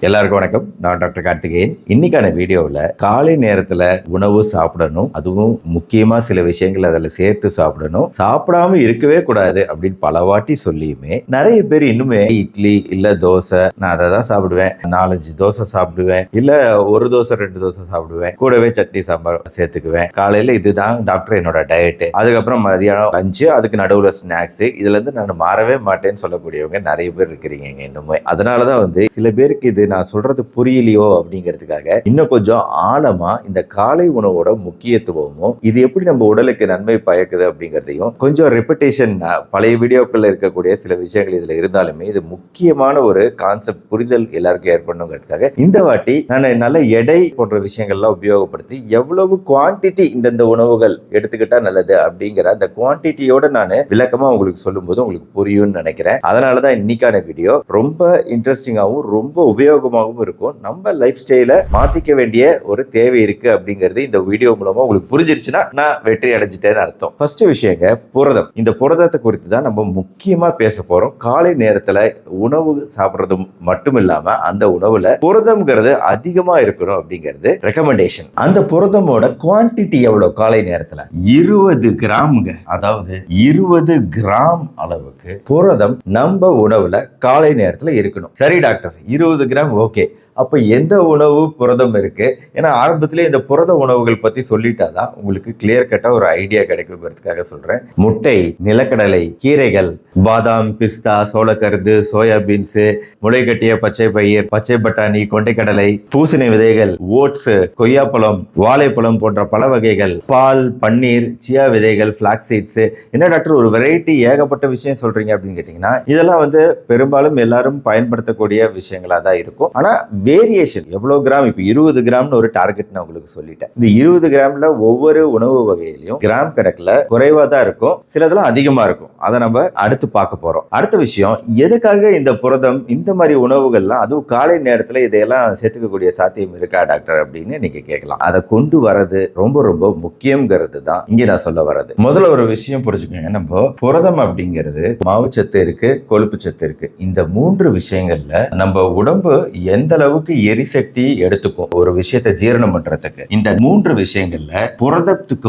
எல்லாருக்கும் வணக்கம். நான் டாக்டர் கார்த்திகேயன். இன்னைக்கான வீடியோவில் காலை நேரத்தில் உணவு சாப்பிடணும், அதுவும் முக்கியமாக சில விஷயங்கள் அதில் சேர்த்து சாப்பிடணும், சாப்பிடாம இருக்கவே கூடாது அப்படின்னு பல வாட்டி சொல்லியுமே நிறைய பேர் இன்னுமே இட்லி இல்லை தோசை, நான் அதை தான் சாப்பிடுவேன், 4-5 தோசை சாப்பிடுவேன், இல்லை ஒரு தோசை 2 தோசை சாப்பிடுவேன், கூடவே சட்னி சாம்பார் சேர்த்துக்குவேன், காலையில் இதுதான் டாக்டர் என்னோட டயட்டு, அதுக்கப்புறம் மதியானம் லஞ்சு, அதுக்கு நடுவில் ஸ்நாக்ஸு, இதுலேருந்து நான் மாறவே மாட்டேன்னு சொல்லக்கூடியவங்க நிறைய பேர் இருக்கிறீங்க இன்னுமே. அதனால தான் சில பேருக்கு இது நான் சொல்றது புரியலையோ அப்படிங்கிறதுக்காக இன்னும் கொஞ்சம் ஆழமா இந்த காலை உணவோட முக்கியத்துவமும் இது எப்படி நம்ம உடலுக்கு நன்மை பயக்குது அப்படிங்கிறதையும் கொஞ்சம் ரெப்பிட்டேஷன் பழைய வீடியோக்கள்ல இருக்கக்கூடிய சில விஷயங்கள் இதுல இருந்தாலுமே இது முக்கியமான ஒரு கான்செப்ட் புரிதல் எல்லாருக்கும் ஏற்படணுங்கிறதுக்காக இந்த வாட்டி நான் நல்ல எடை போன்ற விஷயங்கள்லாம் உபயோகப்படுத்தி எவ்வளவு குவான்டிட்டி இந்தந்த உணவுகள் எடுத்துக்கிட்டா நல்லது அப்படிங்கிற அந்த குவான்டிட்டியோட நான் விளக்கமா உங்களுக்கு சொல்லும் போது உங்களுக்கு புரியும்னு நினைக்கிறேன். அதனாலதான் இன்னைக்கான வீடியோ ரொம்ப இன்ட்ரெஸ்டிங்காகவும் ரொம்ப உபயோகமாகவும் இருக்கும். நம்ம லைஃப் ஸ்டைல மாத்திக்க வேண்டிய ஒரு தேவை இருக்கு அப்படிங்கிறது இந்த வீடியோ மூலமா உங்களுக்கு புரிஞ்சிருச்சுன்னா நான் வெற்றி அடைஞ்சிட்டேன்னு அர்த்தம். ஃபர்ஸ்ட் விஷயங்க புரதம். இந்த புரதத்தை குறித்து தான் நம்ம முக்கியமா பேச போறோம். காலை நேரத்துல உணவு சாப்பிடுறது மட்டும் இல்லாம அந்த உணவுல புரதம்ங்கிறது அதிகமா இருக்கணும் அப்படிங்கிறது ரெக்கமெண்டேஷன். அந்த புரதமோட குவான்டிட்டி எவ்வளவு காலை நேரத்துல 20 கிராம்ங்க. அதாவது 20 கிராம் அளவுக்கு புரதம் நம்ம உணவுல காலை நேரத்துல இருக்கணும். சரி டாக்டர், 20 கிராம் ஓகே, அப்போ எந்த உணவு புரதம் இருக்கு? ஏன்னா ஆரம்பத்திலே இந்த புரத உணவுகள் பத்தி சொல்லிட்டாதான் உங்களுக்கு கிளியர் கட்டா ஒரு ஐடியா கிடைக்குங்கிறதுக்காக சொல்றேன். முட்டை, நிலக்கடலை, கீரைகள், பாதாம், பிஸ்தா, சோளக்கருது, சோயாபீன்ஸ், முளைகட்டிய பச்சை பயிர், பச்சை பட்டாணி, கொண்டைக்கடலை, பூசணி விதைகள், ஓட்ஸ், கொய்யாப்பழம், வாழைப்பழம் போன்ற பல வகைகள், பால், பன்னீர், சியா விதைகள், பிளாக்ஸ் சீட்ஸ். என்ன டாக்டர் ஒரு வெரைட்டி ஏகப்பட்ட விஷயம் சொல்றீங்க அப்படின்னு கேட்டீங்கன்னா இதெல்லாம் பெரும்பாலும் எல்லாரும் பயன்படுத்தக்கூடிய விஷயங்களா தான் இருக்கும். ஆனா வேரியேஷன் எவ்வளவு கிராம், இப்ப 20 கிராம்னு ஒரு டார்கெட் நான் உங்களுக்கு சொல்லிட்டேன். இந்த 20 கிராம்ல ஒவ்வொரு உணவு வகையிலையும் கிராம் கணக்குல குறைவா தான் இருக்கும், சிலதெல்லாம் அதிகமா இருக்கும். அதை நம்ம அடுத்து பார்க்க போறோம். அடுத்த விஷயம், எதுக்காக இந்த புரதம் இந்த மாதிரி உணவுகள்லாம் அதுவும் காலை நேரத்துல இதையெல்லாம் சேர்த்துக்கக்கூடிய சாத்தியம் இருக்கா டாக்டர் அப்படின்னு நீங்க கேட்கலாம். அதை கொண்டு வரது ரொம்ப ரொம்ப முக்கியங்கிறது தான் இங்க நான் சொல்ல வர்றது. முதல்ல ஒரு விஷயம் புரிஞ்சுக்கோங்க, நம்ம புரதம் அப்படிங்கிறது மாவுச்சத்து இருக்கு, கொழுப்பு சத்து இருக்கு. இந்த 3 விஷயங்கள்ல நம்ம உடம்பு எந்த அளவுக்கு எரிசக்தி எடுத்துக்கும் ஒரு விஷயத்தை ஜீரணம் பண்றதுக்கு, இந்த 3 விஷயங்கள்ல புரதத்துக்கு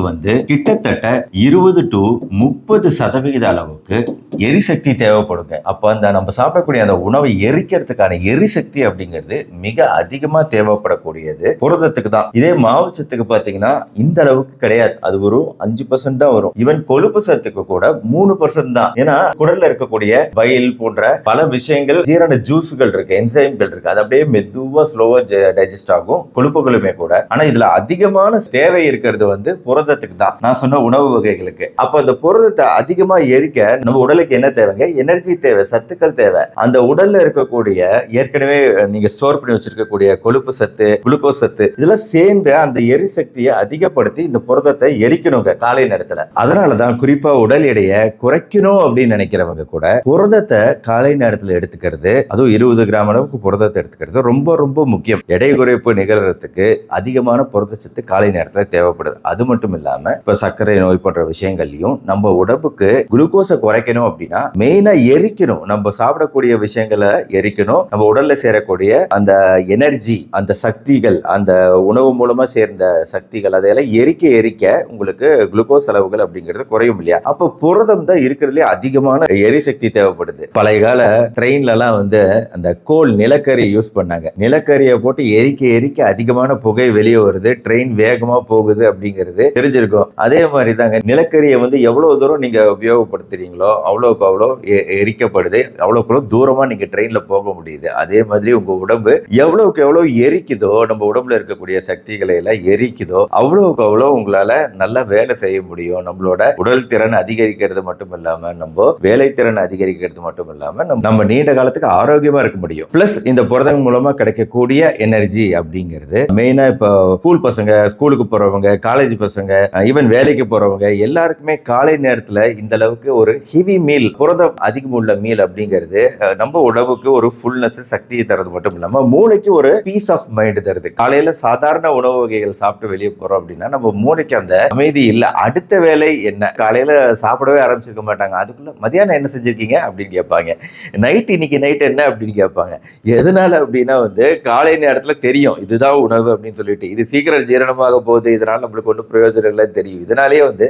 கிட்டத்தட்ட 20 to 30% அளவுக்கு எரிசக்தி தேவைப்படுங்க. அப்ப அந்த நம்ம சாப்பிடக்கூடிய அந்த உணவை எரிக்கிறதுக்கான எரிசக்தி அப்படிங்கிறது மிக அதிகமா தேவைப்படக்கூடியது புரதத்துக்கு தான். இதே மாவு சத்துக்கு பாத்தீங்கன்னா இந்த அளவுக்கு கிடையாது, அது ஒரு 5% தான் வரும். ஈவன் கொழுப்பு சத்துக்கு கூட 3% தான். ஏன்னா குடல்ல இருக்கக்கூடிய பைல் போன்ற பல விஷயங்கள், ஜீரண ஜூஸ்கள் இருக்கு, என்சைம்கள் இருக்கு, அது அப்படியே மெதுவா ஸ்லோவா டைஜஸ்ட் ஆகும், கொழுப்புகளுமே கூட. ஆனா இதுல அதிகமான தேவை இருக்கிறது புரதத்துக்கு தான், நான் சொன்ன உணவு வகைகளுக்கு. அப்ப அந்த புரதத்தை அதிகமா எரிக்க நம்ம உடலுக்கு என்ன தேவைங்க? எனர்ஜி தேவை, சத்துக்கள் தேவை. அந்த உடல்ல இருக்கக்கூடிய ஏற்கனவே நீங்க ஸ்டோர் பண்ணி வச்சிருக்கக்கூடிய கொழுப்பு சத்து, குளுக்கோஸ் சத்து இதெல்லாம் சேர்ந்து அந்த எரிசக்தியை அதிகப்படுத்தி இந்த புரதத்தை எரிக்கணுங்க காலை நேரத்துல. அதனாலதான் குறிப்பா உடல் எடையை குறைக்கணும் அப்படின்னு நினைக்கிறவங்க கூட புரதத்தை காலை நேரத்துல எடுத்துக்கிறது, அதுவும் 20 கிராம் அளவுக்கு புரதத்தை எடுத்துக்கிறது ரொம்ப ரொம்ப முக்கியம். எடை குறைப்பு நிகழ்றதுக்கு அதிகமான புரதச்சத்து காலை நேரத்தில் தேவைப்படுது. அது மட்டும் இல்லாம இப்ப சர்க்கரை நோய் போன்ற விஷயங்கள்லயும் நம்ம உடம்புக்கு குளுக்கோஸை குறைக்கணும் அப்படின்னா மெயினா எரிக்கணும், நம்ம சாப்பிடக்கூடிய விஷயங்களை எரிக்கணும். நம்ம உடல்ல சேரக்கூடிய அந்த எனர்ஜி, அந்த சக்திகள், அந்த உணவு மூலமா சேர்ந்த சக்திகள் அதையெல்லாம் எரிக்க எரிக்க உங்களுக்கு குளுக்கோஸ் அளவுகள் அப்படிங்கிறது குறையும் இல்லையா? அப்ப புரதம் தான் இருக்கிறதுலே அதிகமான எரிசக்தி தேவைப்படுது. பழைய கால ட்ரெயின்ல எல்லாம் அந்த கோல் நிலக்கரி யூஸ் பண்ணாங்க. நிலக்கரியை போட்டு எரிக்க எரிக்க அதிகமான புகை வெளியே வருது, ட்ரெயின் வேகமா போகுது அப்படிங்கிறது தெரிஞ்சிருக்கும். அதே மாதிரி தாங்க நிலக்கரியை எவ்வளவு தூரம் நீங்க உபயோகப்படுத்துறீங்களோ அவ்வளவுக்கு அவ்வளோ எரிக்கப்படுது, அவ்வளவுக்கு தூரமா நீங்க ட்ரெயின்ல போக முடியுது. அதே மாதிரி உங்க உடம்பு எவ்வளவுக்கு எவ்வளவு எரிக்குதோ, நம்ம உடம்புல இருக்கக்கூடிய சக்திகளை எல்லாம் எரிக்குதோ அவ்வளவுக்கு அவ்வளோ உங்களால நல்லா வேலை செய்ய முடியும். நம்மளோட உடல் திறன் அதிகரிக்கிறது மட்டும் இல்லாம நம்ம வேலை திறன் அதிகரிக்கிறது மட்டும் இல்லாம நம்ம நீண்ட காலத்துக்கு ஆரோக்கியமா இருக்க முடியும். பிளஸ் இந்த புரதம் மூலமா கிடைக்கக்கூடிய எனர்ஜி அப்படிங்கிறது மெயினா இப்போ ஸ்கூல் பசங்க, ஸ்கூலுக்கு போறவங்க, காலேஜ் பசங்க, ஈவன் வேலைக்கு போறவங்க எல்லாருக்குமே காலை நேரத்துல இந்த அளவுக்கு ஒரு ஹெவி மீல், புரதம் அதிகம் உள்ள மீல் அப்படிங்கிறது நம்ம உடம்புக்கு ஒரு ஃபுல்னஸ், சக்தியை தரது மட்டும் இல்லாம மூளைக்கு ஒரு பீஸ் ஆஃப் மைண்ட் தருது. காலையில சாதாரண உணவு வகைகள் சாப்பிட்டு வெளியே போறோம் அப்படின்னா நம்ம மூளைக்கு அந்த அமைதி இல்ல. அடுத்த வேலை என்ன? காலையில சாப்பிடவே ஆரம்பிச்சிருக்க மாட்டாங்க, அதுக்குள்ள மதியானம் என்ன செஞ்சிருக்கீங்க அப்படின்னு கேட்பாங்க, நைட் இன்னைக்கு நைட் என்ன அப்படின்னு கேட்பாங்க. எதனால அப்படின்னா வந்து காலை நேரத்துல தெரியும் இதுதான் உணவு அப்படின்னு சொல்லிட்டு, இது சீக்கிரம் ஜீரணமாக போகுது, இதனால நம்மளுக்கு ஒன்றும் பிரயோஜனம் இல்லை தெரியும். இதனாலேயே வந்து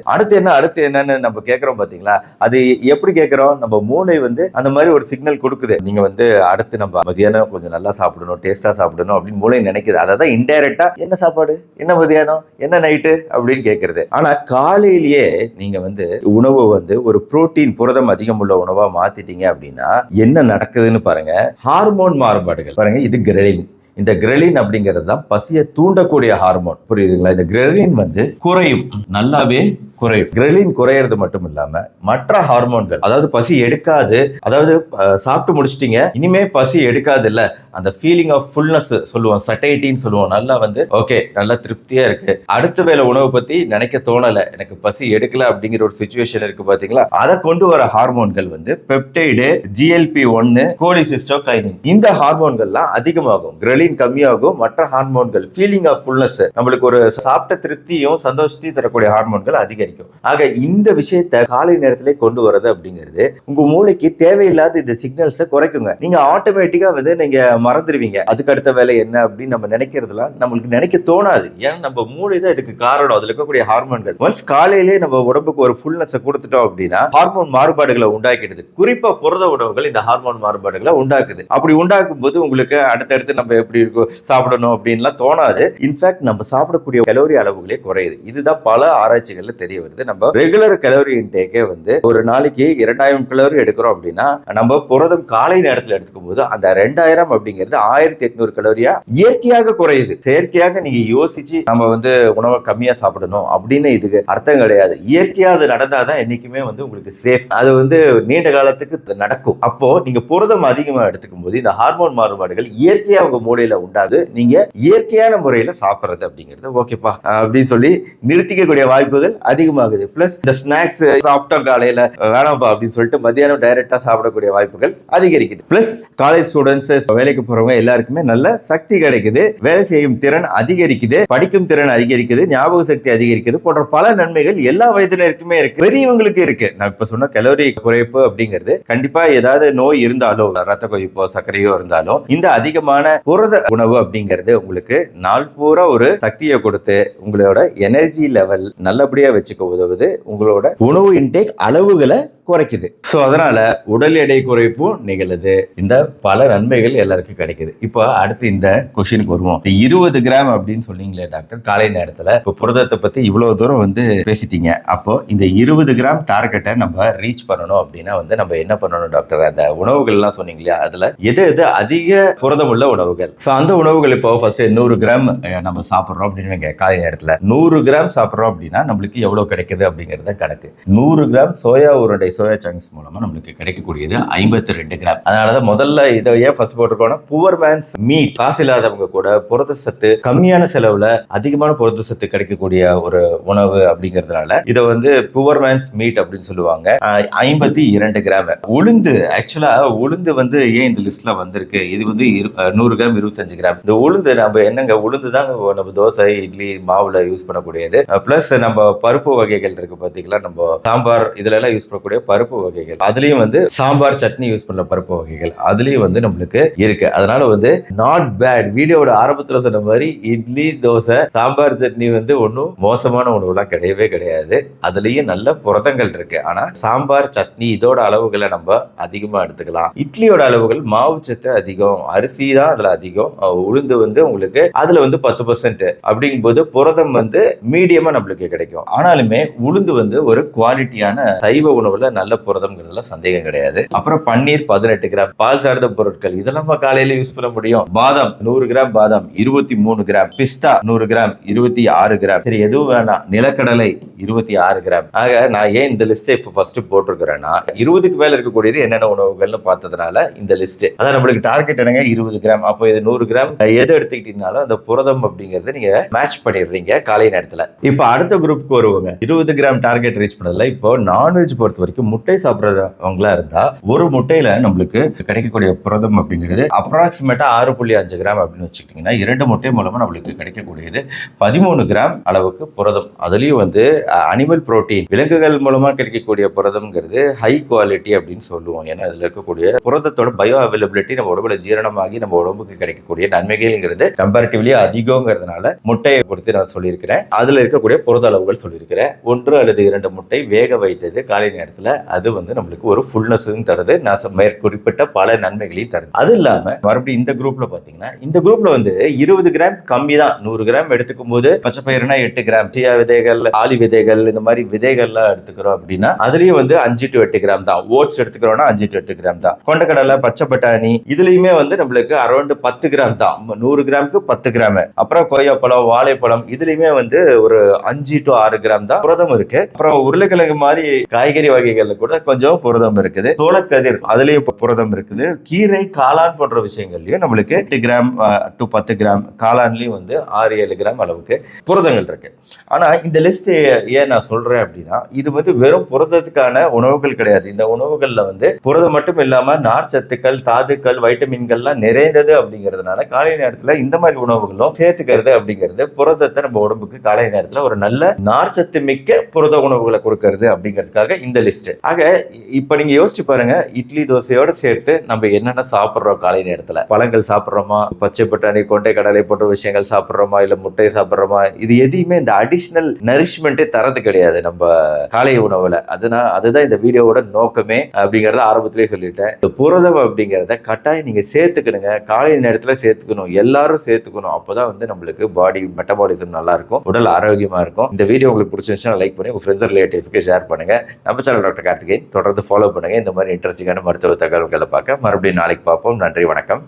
அடுத்து என்னன்னு நம்ம கேட்கறோம் பாத்தீங்களா, அது எப்படி கேட்கறோம், நம்ம மூளை வந்து அந்த மாதிரி ஒரு சிக்னல் கொடுக்குது. நீங்க வந்து அடுத்து நம்ம மதியானம் கொஞ்சம் நல்லா சாப்பிடணும், டேஸ்டா சாப்பிடணும் அப்படின்னு மூளை நினைக்குது. அதான் இன்டைரக்டா என்ன சாப்பாடு, என்ன மதியானம், என்ன நைட்டு அப்படின்னு கேட்கறது. ஆனா காலையிலேயே நீங்க வந்து உணவு வந்து ஒரு புரோட்டீன், புரதம் அதிகம் உள்ள உணவா மாத்திட்டீங்க அப்படின்னா என்ன நடக்குதுன்னு பாருங்க. ஹார்மோன் மாறுபாடுகள் பாருங்க. இது கிரெலின். இந்த கிரெலின் அப்படிங்கிறது தான் பசியை தூண்டக்கூடிய ஹார்மோன், புரியுதுங்களா? இந்த கிரெலின் வந்து குறையும், நல்லாவே குறையும். கிரெலின் குறையிறது மட்டும் இல்லாம மற்ற ஹார்மோன்கள், அதாவது பசி எடுக்காது, அதாவது சாப்பிட்டு முடிச்சிட்டீங்க இனிமே பசி எடுக்காது இல்ல, அந்த ஃபீலிங் ஆஃப் ஃபுல்னஸ் சொல்லுவோம், சட்டைட்டின்னு சொல்லுவோம். நல்லா வந்து ஓகே, நல்லா திருப்தியா இருக்கு, அடுத்த வேளை உணவு பத்தி நினைக்க தோணல, எனக்கு பசி எடுக்கல அப்படிங்கிற ஒரு சிச்சுவேஷன் இருக்கு பாத்தீங்களா, அதை கொண்டு வர ஹார்மோன்கள் வந்து பெப்டைடு, GLP-1, கோலிசிஸ்டோகைனின். இந்த ஹார்மோன்கள்லாம் அதிகமாகும், கிரெலின் கம்மியாகும். மற்ற ஹார்மோன்கள் ஃபீலிங் ஆஃப் ஃபுல்னஸ், நம்மளுக்கு ஒரு சாப்பிட்ட திருப்தியும் சந்தோஷத்தையும் தரக்கூடிய ஹார்மோன்கள் அதிகரிக்கும். ஆக இந்த விஷயத்தை காலை நேரத்திலே கொண்டு வரது அப்படிங்கிறது உங்க மூளைக்கு தேவையில்லாத இந்த சிக்னல்ஸை குறைக்குங்க. நீங்க ஆட்டோமேட்டிக்கா வந்து நீங்க மறந்துடுவீங்க, அதுக்கு அடுத்த வேலை என்ன அப்படின்னு நம்ம நினைக்கிறதுலாம் நம்மளுக்கு நினைக்க தோணாது. ஏன்னா நம்ம மூளை தான் இதுக்கு காரணம். அதுல இருக்கக்கூடிய ஹார்மோன்கள் ஒன்ஸ் காலையிலே நம்ம உடம்புக்கு ஒரு ஃபுல்னஸ் கொடுத்துட்டோம் அப்படின்னா ஹார்மோன் மாறுபாடுகளை உண்டாக்கிடுது. குறிப்பா புரத உணவுகள் இந்த ஹார்மோன் மாறுபாடுகளை உண்டாக்குது. அப்படி உண்டாக்கும் போது உங்களுக்கு அடுத்தடுத்து நம்ம எப்படி இருக்கும் சாப்பிடணும் அப்படின்லாம் தோணாது. இன்ஃபேக்ட் நம்ம சாப்பிடக்கூடிய கலோரி அளவுகளே குறையுது. இதுதான் பல ஆராய்ச்சிகள்ல தெரிய வருது. நம்ம ரெகுலர் கலோரி இன்டேக்கே வந்து ஒரு நாளைக்கு 2000 கலோரி எடுக்கிறோம் அப்படின்னா நம்ம புரதம் காலை நேரத்தில் எடுத்துக்கும் போது அந்த 2000 அப்படிங்கிறது 1800 கலோரியா இயற்கையாக குறையுது. செயற்கையாக நீங்க யோசிச்சு நம்ம வந்து உணவை கம்மியா சாப்பிடணும் அப்படின்னு இதுக்கு அர்த்தம் கிடையாது. இயற்கையா அது நடந்தாதான் என்னைக்குமே வந்து உங்களுக்கு சேஃப், அது வந்து நீண்ட காலத்துக்கு நடக்கும். அப்போ நீங்க புரதம் அதிகமா எடுத்துக்கும் போது இந்த ஹார்மோன் மாறுபாடுகள் இயற்கையா உங்க மூளையில உண்டாது. நீங்க இயற்கையான முறையில சாப்பிடுறது அப்படிங்கிறது ஓகேப்பா அப்படின்னு சொல்லி நிறுத்திக்கக்கூடிய வாய்ப்புகள் அதிகமாகுது. பிளஸ் இந்த ஸ்நாக்ஸ் சாப்பிட்டோம் காலையில வேணாம்பா அப்படின்னு சொல்லிட்டு மத்தியானம் டைரக்டா சாப்பிடக்கூடிய வாய்ப்புகள் அதிகரிக்குது. பிளஸ் காலேஜ் ஸ்டூடெண்ட்ஸ், வேலைக்கு போறவங்க எல்லாருக்குமே நல்ல சக்தி கிடைக்குது, வேலை செய்யும் திறன் அதிகரிக்குது, படிக்கும் திறன் அதிகரிக்குது, ஞாபக சக்தி அதிகரிக்குது போன்ற பல நன்மைகள் எல்லா வயதினருக்குமே இருக்கு, பெரியவங்களுக்கு இருக்கு. நான் இப்ப சொன்ன கலோரி குறைப்பு அப்படிங்கிறது கண்டிப்பா ஏதாவது நோய் இருந்தாலும், ரத்த கொதிப்போ சர்க்கரையோ இருந்தாலும் இந்த அதிகமான புரத உணவு அப்படிங்கிறது உங்களுக்கு நாள் பூரா ஒரு சக்தியை கொடுத்து உங்களோட எனர்ஜி லெவல் நல்லபடியா வச்சுக்க உதவுது, உங்களோட உணவு இன்டேக் அளவுகளை குறைக்குது. சோ அதனால உடல் எடை குறைப்பும் நிகழுது. இந்த பல நன்மைகள் எல்லாருக்கும் கிடைக்குது. இப்போ அடுத்து இந்த கொஸ்டினுக்கு வருவோம். 20 கிராம் அப்படின்னு சொன்னீங்களே டாக்டர் காலை நேரத்துல, இப்போ புரதத்தை பத்தி இவ்வளவு தூரம் வந்து பேசிட்டீங்க. அப்போ இந்த 20 கிராம் டார்கெட்டை நம்ம ரீச் பண்ணணும் அப்படின்னா வந்து நம்ம என்ன பண்ணணும் டாக்டர்? அந்த உணவுகள் எல்லாம் சொன்னீங்க இல்லையா, அதுல எது எது அதிக புரதம் உள்ள உணவுகள்? சோ அந்த உணவுகள் இப்போ ஃபர்ஸ்ட் 100 கிராம் நம்ம சாப்பிடுறோம் அப்படின்னு காலை நேரத்துல 100 கிராம் சாப்பிடுறோம் அப்படின்னா நம்மளுக்கு எவ்வளவு கிடைக்குது அப்படிங்கறத கணக்கு. 100 கிராம் சோயா உருண்டை, சோயா சங்க்ஸ் மூலமா நம்மளுக்கு கிடைக்கக்கூடியது 52 கிராம். அதனாலதான் முதல்ல இதை ஏன் ஃபர்ஸ்ட் போட்டிருக்கோம்னா புவர் மேன்ஸ் மீட், காசு இல்லாதவங்க கூட புரத சத்து கம்மியான செலவுல அதிகமான புரத சத்து கிடைக்கக்கூடிய ஒரு உணவு அப்படிங்கறதுனால இதை வந்து புவர் மேன்ஸ் மீட் அப்படின்னு சொல்லுவாங்க. 52 கிராம். உளுந்து, ஆக்சுவலா உளுந்து வந்து ஏன் இந்த லிஸ்ட்ல வந்திருக்கு, இது வந்து 100 கிராம் 25 கிராம். இந்த உளுந்து நம்ம என்னங்க, உளுந்து தான் நம்ம தோசை இட்லி மாவுல யூஸ் பண்ணக்கூடியது. பிளஸ் நம்ம பருப்பு வகைகள் இருக்கு பாத்தீங்களா, நம்ம சாம்பார் இதுல எல்லாம் யூஸ் பண்ணக்கூடிய பருப்பு வகைகள், அதுலயும் வந்து சாம்பார் சட்னி யூஸ் பண்ண பருப்பு வகைகள் அதுலயும் வந்து நம்மளுக்கு இருக்கு. அதனால வந்து நாட் பேட். வீடியோட ஆரம்பத்துல சொன்ன மாதிரி இட்லி தோசை சாம்பார் சட்னி வந்து ஒன்னும் மோசமான உணவுலாம் கிடையவே கிடையாது. அதுலயும் நல்ல புரதங்கள் இருக்கு. ஆனா சாம்பார் சட்னி இதோட அளவுகளை நம்ம அதிகமா எடுத்துக்கலாம். இட்லியோட அளவுகள் மாவு சத்து அதிகம், அரிசி தான் அதுல அதிகம், உளுந்து வந்து உங்களுக்கு அதுல வந்து 10% அப்படிங்கும் போது புரதம் வந்து மீடியமா நம்மளுக்கு கிடைக்கும். ஆனாலுமே உளுந்து வந்து ஒரு குவாலிட்டியான சைவ உணவுல நல்ல புரதம்ங்கிறதுல சந்தேகம் கிடையாது. அப்புறம் பன்னீர் 18 கிராம், பால் சார்ந்த பொருட்கள் இதெல்லாம் நம்ம காலையில யூஸ் பண்ண முடியும். பாதாம் 100 கிராம் பாதாம் 23 கிராம், பிஸ்தா 100 கிராம் 26 கிராம். சரி எதுவும் வேணாம், நிலக்கடலை 26 கிராம். ஆக நான் ஏன் இந்த லிஸ்ட் இப்ப ஃபர்ஸ்ட் போட்டிருக்கிறேன்னா 20க்கு மேல இருக்கக்கூடியது என்னென்ன உணவுகள்னு பார்த்ததுனால இந்த லிஸ்ட். அதான் நம்மளுக்கு டார்கெட் என்னங்க 20 கிராம். அப்போ இது 100 கிராம் எது எடுத்துக்கிட்டீங்கனாலும் அந்த புரதம் அப்படிங்கறது நீங்க மேட்ச் பண்ணிடுறீங்க காலை நேரத்துல. இப்ப அடுத்த குரூப்புக்கு வருவாங்க. பண்ணுவாங்க. 20 கிராம் டார்கெட் ரீச் பண்ணதுல இப்போ நான்வெஜ் பொறுத்த வரைக்கும் முட்டை சாப்பிட்றவங்களா இருந்தா ஒரு முட்டையில நம்மளுக்கு கிடைக்கக்கூடிய புரதம் அப்படிங்கிறது அப்ராக்சிமேட்டா 6.5 கிராம் அப்படின்னு வச்சுக்கிட்டீங்கன்னா 2 முட்டை மூலமா நம்மளுக்கு கிடைக்கக்கூடியது 13 கிராம் அளவுக்கு புரதம். அதுலயும் வந்து அனிமல் புரோட்டீன் விலங்குகள் மூலமா கிடைக்கக்கூடிய புரதம்ங்கிறது ஹை குவாலிட்டி அப்படின்னு சொல்லுவோம். ஏன்னா அதுல இருக்கக்கூடிய புரதத்தோட பயோ அவைலபிலிட்டி நம்ம உடம்புல ஜீரணமாகி நம்ம உடம்புக்கு கிடைக்கக்கூடிய நன்மைகள்ங்கிறது கம்பேரிட்டிவ்லி அதிகங்கிறதுனால முட்டையை பொறுத்து நான் சொல்லியிருக்கிறேன். அதுல இருக்கக்கூடிய புரத அளவுகள் சொல்லியிருக்கிறேன். 1 அல்லது 2 முட்டை வேக வைத்தது காலை நேரத்துல அது வந்து நம்மளுக்கு ஒரு ஃபுல்னஸும் தருது. நான் மேற்குறிப்பிட்ட பல நன்மைகளையும் தருது. அது இல்லாம மறுபடியும் இந்த குரூப்ல பாத்தீங்கன்னா இந்த குரூப்ல வந்து 20 கிராம் கம்மி தான். 100 கிராம் எடுத்துக்கும் போது பச்சை பயிர்னா 8 கிராம், சியா விதைகள், ஆலி விதைகள், இந்த மாதிரி விதைகள்லாம் எடுத்துக்கிறோம் அப்படின்னா அதுலயும் வந்து 5 to 8 கிராம் தான். ஓட்ஸ் எடுத்துக்கிறோம்னா 5 to 8 கிராம் தான். கொண்டக்கடலை, பச்சை பட்டாணி இதுலயுமே வந்து நம்மளுக்கு அரௌண்ட் 10 கிராம் தான். 100 கிராமுக்கு 10 கிராம். அப்புறம் கொய்யாப்பழம், வாழைப்பழம் இதுலயுமே வந்து ஒரு 5 to 6 கிராம் தான் புரதம் இருக்கு. அப்புறம் உருளைக்கிழங்கு மாதிரி காய்கறி வகைகள்ல கூட கொஞ்சம் புரதம் இருக்குது. சோளக்கதிர் அதுலயும் புரதம் இருக்குது. கீரை, காளான் போன்ற விஷயங்கள்லயும் நம்மளுக்கு 8 கிராம் to 10 கிராம், காளான்லயும் வந்து 6-7 கிராம் அளவுக்கு புரதங்கள் இருக்கு. ஆனா இந்த லிஸ்ட் ஏன் நான் சொல்றேன் அப்படின்னா இது வந்து வெறும் புரதத்துக்கான உணவுகள் கிடையாது. இந்த உணவுகள்ல வந்து புரதம் மட்டும் இல்லாம நார்ச்சத்துக்கள், தாதுக்கள், வைட்டமின்கள்லாம் நிறைந்தது அப்படிங்கிறதுனால காலை நேரத்துல இந்த மாதிரி உணவுகளும் சேர்த்துக்கிறது அப்படிங்கிறது புரதத்தை நம்ம உடம்புக்கு காலை நேரத்துல ஒரு நல்ல நார்ச்சத்து மிக்க புரத உணவுகளை கொடுக்கறது அப்படிங்கிறதுக்காக இந்த லிஸ்ட். ஆக இப்ப நீங்க யோசிச்சு பாருங்க, இட்லி தோசையோட சேர்த்து நம்ம என்னென்ன சாப்பிடுறோம் காலை நேரத்துல? பழங்கள் சாப்பிடுறோமா, பச்சை பட்டாணி, கொண்டை கடலை போன்ற விஷயங்கள் சாப்பிடுறோமா, இல்ல முட்டை சாப்பிடுறோமா? இது எதையுமே இந்த அடிஷனல் நரிஷ்மெண்ட்டே தரது கிடையாது நம்ம காலை உணவுல. அதுதான் இந்த வீடியோவோட நோக்கமே அப்படிங்கறத ஆரம்பத்திலேயே சொல்லிட்டேன். இந்த புரதம் அப்படிங்கறத கட்டாயம் நீங்க சேர்த்துக்கணுங்க. காலை நேரத்துல சேர்த்துக்கணும், எல்லாரும் சேர்த்துக்கணும். அப்பதான் வந்து நம்மளுக்கு பாடி மெட்டபாலிசம் நல்லா இருக்கும், உடல் ஆரோக்கியமா இருக்கும். இந்த வீடியோ உங்களுக்கு பிடிச்சிருந்துச்சுன்னா லைக் பண்ணி உங்க ஃப்ரெண்ட்ஸ் ரிலேட்டிவ்ஸ்க்கு ஷேர் பண்ணுங்க. நம்ம சேனல் டாக்டர் கார்த்திகேயன் தொடர்ந்து ஃபாலோ பண்ணுங்க. இந்த மாதிரி இன்ட்ரெஸ்டிங்கான மருத்துவ தகவல்களை பார்க்க மறுபடியும் நாளைக்கு பார்ப்போம். நன்றி, வணக்கம்.